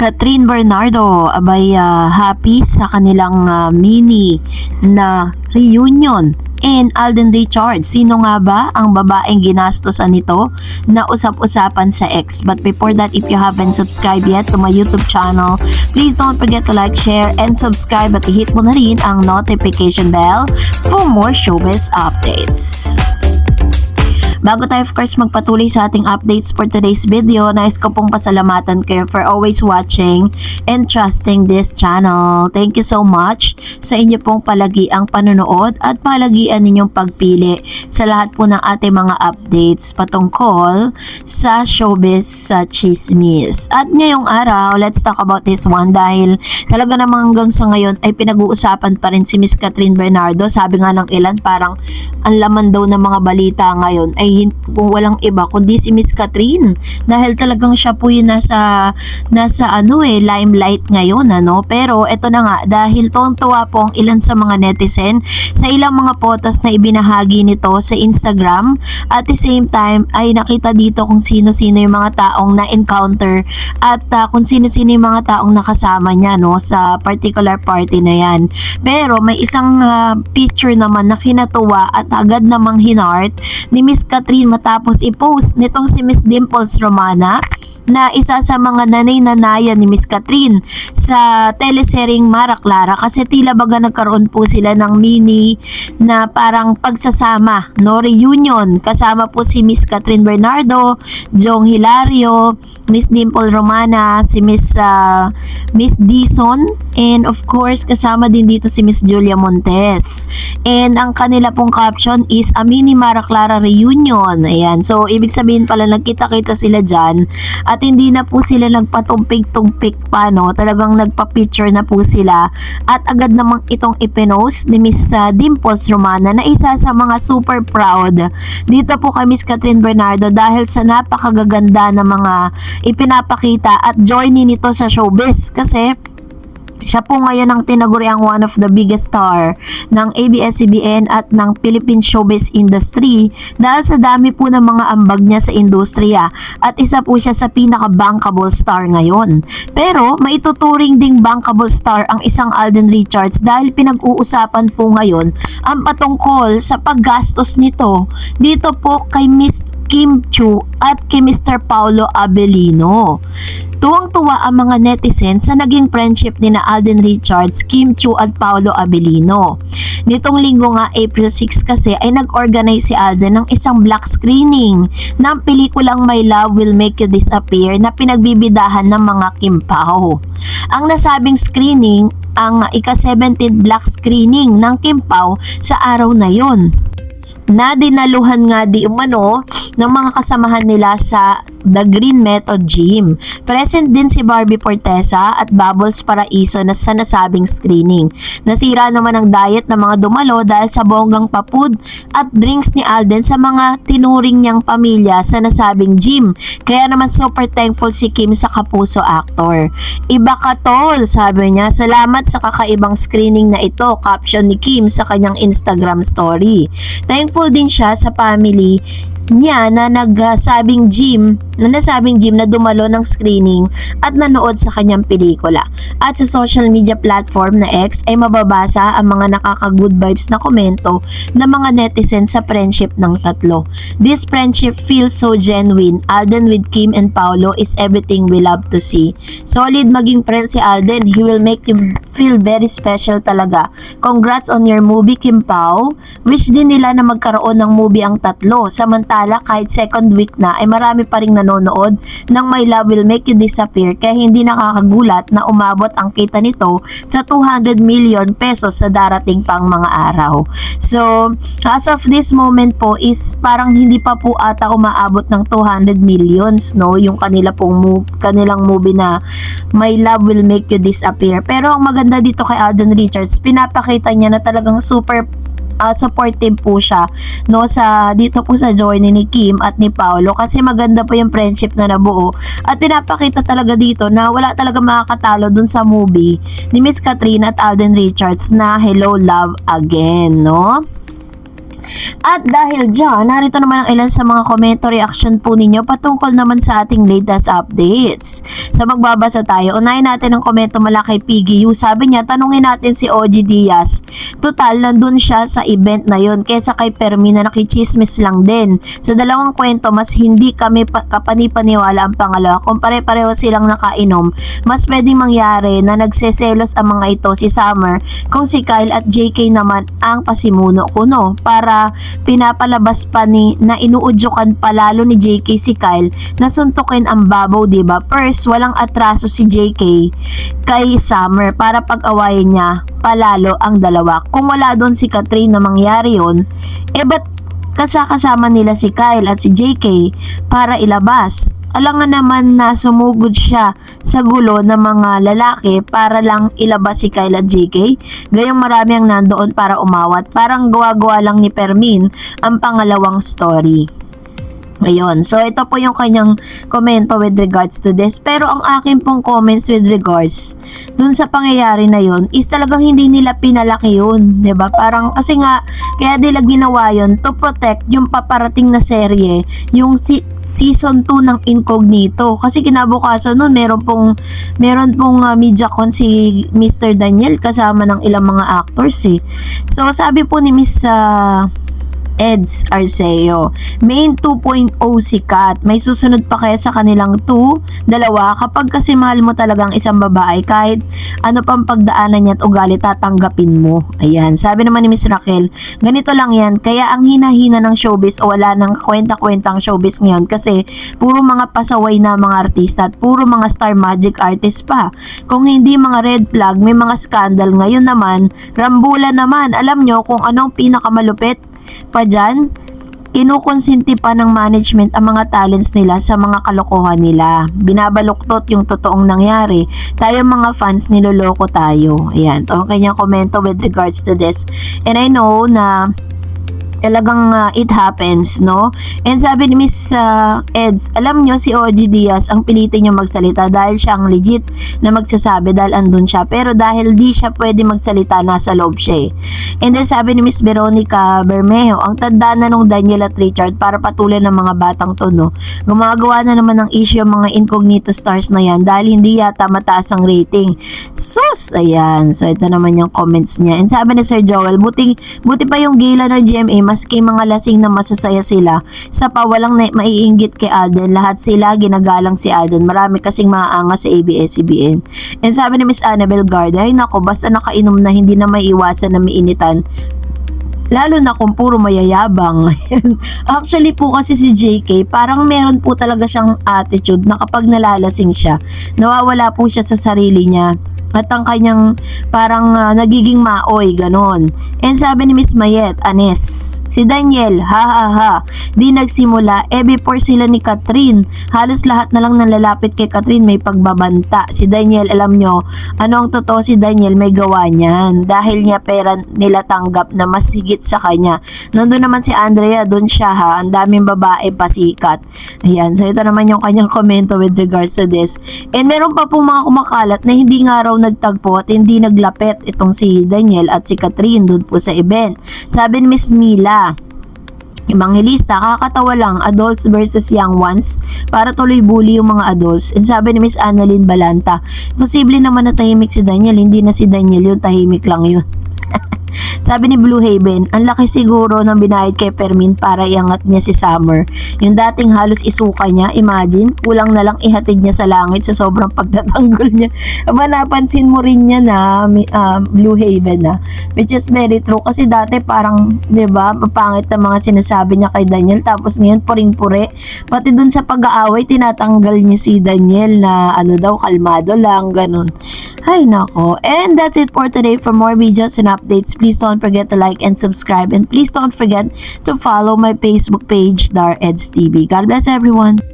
Catherine Bernardo, abay happy sa kanilang mini na reunion. And Alden Richards, sino nga ba ang babaeng ginastosan nito na usap-usapan sa X? But before that, if you haven't subscribed yet to my YouTube channel, please don't forget to like, share, and subscribe at i-hit mo na rin ang notification bell for more showbiz updates. Bago tayo of course magpatuloy sa ating updates for today's video, nais ko pong pasalamatan kayo for always watching and trusting this channel. Thank you so much sa inyo pong palagiang panonood at palagian ninyong pagpili sa lahat po ng ating mga updates patungkol sa showbiz sa chismis. At ngayong araw, let's talk about this one dahil talaga namang hanggang sa ngayon ay pinag-uusapan pa rin si Miss Catherine Bernardo. Sabi nga ng ilan, parang ang laman daw ng mga balita ngayon ay kung walang iba kundi si Miss Catherine dahil talagang siya po yung nasa limelight ngayon pero eto na nga dahil tuwang-tuwa po ang ilan sa mga netizen sa ilang mga photos na ibinahagi nito sa Instagram at the same time ay nakita dito kung sino-sino yung mga taong na-encounter at kung sino-sino yung mga taong nakasama niya sa particular party na yan. Pero may isang picture naman na kinatuwa at agad namang hinart ni Miss Catherine matapos i-post nitong si Miss Dimples Romana na isa sa mga nanay-nanayan ni Miss Catherine sa teleseryeng Mara Clara kasi tila baga nagkaroon po sila ng mini na parang pagsasama, reunion. Kasama po si Miss Catherine Bernardo, Jong Hilario, Miss Dimple Romana, si Miss Dison, and of course kasama din dito si Miss Julia Montes. And ang kanila pong caption is a mini Mara Clara reunion. Ayan. So ibig sabihin pala nagkita-kita sila dyan at hindi na po sila nagpatumpik-tumpik pa talagang nagpa-picture na po sila at agad namang itong ipinost ni Miss Dimples Romana na isa sa mga super proud dito po kay Miss Catherine Bernardo dahil sa napakagaganda na mga ipinapakita at journey nito sa showbiz kasi siya po ngayon ang tinaguriang one of the biggest star ng ABS-CBN at ng Philippine showbiz industry dahil sa dami po ng mga ambag niya sa industriya at isa po siya sa pinaka-bankable star ngayon. Pero maituturing ding bankable star ang isang Alden Richards dahil pinag-uusapan po ngayon ang patungkol sa paggastos nito dito po kay Miss Kim Chiu at kay Mr. Paulo Abelino. Tuwang-tuwa ang mga netizen sa naging friendship ni na Alden Richards, Kim Chiu at Paulo Abelino. Nitong linggo nga April 6 kasi ay nag-organize si Alden ng isang black screening ng pelikulang My Love Will Make You Disappear na pinagbibidahan ng mga Kimpao. Ang nasabing screening ang ika-17th black screening ng Kimpao sa araw na yon, na dinaluhan nga di umano ng mga kasamahan nila sa The Green Method Gym. Present din si Barbie Fortesa at Bubbles Paraiso na sa nasabing screening. Nasira naman ang diet ng mga dumalo dahil sa bonggang papud at drinks ni Alden sa mga tinuring niyang pamilya sa nasabing gym. Kaya naman super thankful si Kim sa kapuso actor. Iba ka tol, sabi niya. Salamat sa kakaibang screening na ito, caption ni Kim sa kanyang Instagram story. Thankful din siya sa family niya na nasabing gym na dumalo ng screening at nanood sa kanyang pelikula. At sa social media platform na X ay mababasa ang mga nakaka-good vibes na komento ng mga netizen sa friendship ng tatlo. This friendship feels so genuine. Alden with Kim and Paulo is everything we love to see. Solid maging friend si Alden. He will make you feel very special talaga. Congrats on your movie, Kim Pao. Wish din nila na magkaroon ng movie ang tatlo. Samantala, kahit second week na ay marami pa ring nanonood ng My Love Will Make You Disappear kaya hindi nakakagulat na umabot ang kita nito sa 200 million pesos sa darating pang mga araw. So, as of this moment po is parang hindi pa po ata umaabot ng 200 millions yung kanilang movie na My Love Will Make You Disappear. Pero ang maganda dito kay Alden Richards, pinapakita niya na talagang super supportive po siya dito po sa journey ni Kim at ni Paulo kasi maganda po yung friendship na nabuo at pinapakita talaga dito na wala talaga makakatalo dun sa movie ni Miss Catherine at Alden Richards na Hello Love Again. At dahil dyan, narito naman ang ilan sa mga komento reaction po ninyo patungkol naman sa ating latest updates. So magbabasa tayo. Unahin natin ang komento mula kay PGU. Sabi niya, tanungin natin si OG Diaz. Total, nandun siya sa event na yon kesa kay Fermin na nakichismis lang din. Sa dalawang kwento, mas hindi kami kapanipaniwala ang pangalawa. Kung pare-pareho silang nakainom, mas pwedeng mangyari na nagseselos ang mga ito si Summer kung si Kyle at JK naman ang pasimuno kuno para pinapalabas pa ni na inuudyokan palalo ni JK si Kyle na suntukin ang babaw, diba? First, walang atraso si JK kay Summer para pag-awayin niya palalo ang dalawa. Kung wala doon si Catherine na mangyari yun, ba't kasama nila si Kyle at si JK para ilabas? Alangan naman na sumugod siya sa gulo ng mga lalaki para lang ilabas si Kyle at JK. Gayong marami ang nandoon para umawat. Parang gawa-gawa lang ni Fermin ang pangalawang story. Ayun. So, ito po yung kanyang komento with regards to this. Pero ang akin pong comments with regards dun sa pangyayari na yun is talagang hindi nila pinalaki yun. Diba? Parang, kasi nga, kaya nila ginawa yun to protect yung paparating na serye, yung season 2 ng Incognito. Kasi kinabukasan nun, meron pong MediaCon si Mr. Daniel kasama ng ilang mga actors eh. So, sabi po ni Miss Eds Arceo, main 2.0 sikat, may susunod pa kaya sa kanilang dalawa kapag kasi mahal mo talagang isang babae kahit ano pang pagdaanan niya at ugali tatanggapin mo. Ayan, sabi naman ni Miss Raquel, ganito lang yan, kaya ang hina-hina ng showbiz o wala nang kwenta-kwentang showbiz ngayon kasi puro mga pasaway na mga artista at puro mga star magic artist pa. Kung hindi mga red flag, may mga scandal. Ngayon naman, rambulan naman. Alam nyo kung anong pinakamalupit pa dyan? Kinukonsinti pa ng management ang mga talents nila sa mga kalokohan nila. Binabaluktot yung totoong nangyari. Tayo mga fans, niloloko tayo. Ayan, ito ang kanyang komento with regards to this. And I know na talagang it happens, no? And sabi ni Miss Eds, alam nyo si OG Diaz ang pilitin niya magsalita dahil siya ang legit na magsasabi dahil andun siya. Pero dahil di siya pwede magsalita, nasa loob siya eh. And then sabi ni Miss Veronica Bermejo, ang tanda na nung Daniel at Richard para patuloy ng mga batang to, no? Gumagawa na naman ng issue ang mga Incognito stars na yan dahil hindi yata mataas ang rating. Sus! Ayan. So ito naman yung comments niya. And sabi ni Sir Joel, buti pa yung gala ng GMA, maski mga lasing na masasaya sila, sa pawalang maiinggit kay Alden, lahat sila ginagalang si Alden. Marami kasing maaangas sa ABS-CBN. And sabi ni Miss Annabel Garda, ay nako, basta nakainom na hindi na maiiwasan na mainitan. Lalo na kung puro mayayabang. Actually po kasi si JK, parang meron po talaga siyang attitude na kapag nalalasing siya, nawawala po siya sa sarili niya. At ang kanyang parang nagiging maoy, ganon. And sabi ni Miss Mayet, Anes, si Daniel, ha, di nagsimula, before sila ni Catherine, halos lahat na lang nalalapit kay Catherine may pagbabanta. Si Daniel, alam nyo, ano ang totoo, si Daniel may gawa niyan. Dahil niya pera nila tanggap na mas higit sa kanya. Nandun naman si Andrea, dun siya ha, ang daming babae pasikat. Ayan, so ito naman yung kanyang komento with regards to this. And meron pa pong mga kumakalat na hindi nga raw nagtagpo at hindi naglapit itong si Daniel at si Catherine doon po sa event. Sabi ni Miss Mila, Evangelista, kakatawa lang, adults versus young ones, para tuloy bully yung mga adults. And sabi ni Miss Annalyn Balanta, posible naman na tahimik si Daniel, hindi na si Daniel yun, tahimik lang yun. Sabi ni Blue Haven, ang laki siguro ng binayad kay Fermin para iangat niya si Summer. Yung dating halos isuka niya, imagine, kulang na lang ihatid niya sa langit sa sobrang pagtatanggol niya. Aba, napansin mo rin niya na Blue Haven na. Which is very true kasi dati parang, di ba, papangit na mga sinasabi niya kay Daniel, tapos ngayon puring-pure. Pati dun sa pag-aaway, tinatanggal niya si Daniel na ano daw, kalmado lang, ganun. Ay nako. And that's it for today. For more videos and updates, please don't forget to like and subscribe, and please don't forget to follow my Facebook page, Dar Eds TV. God bless everyone.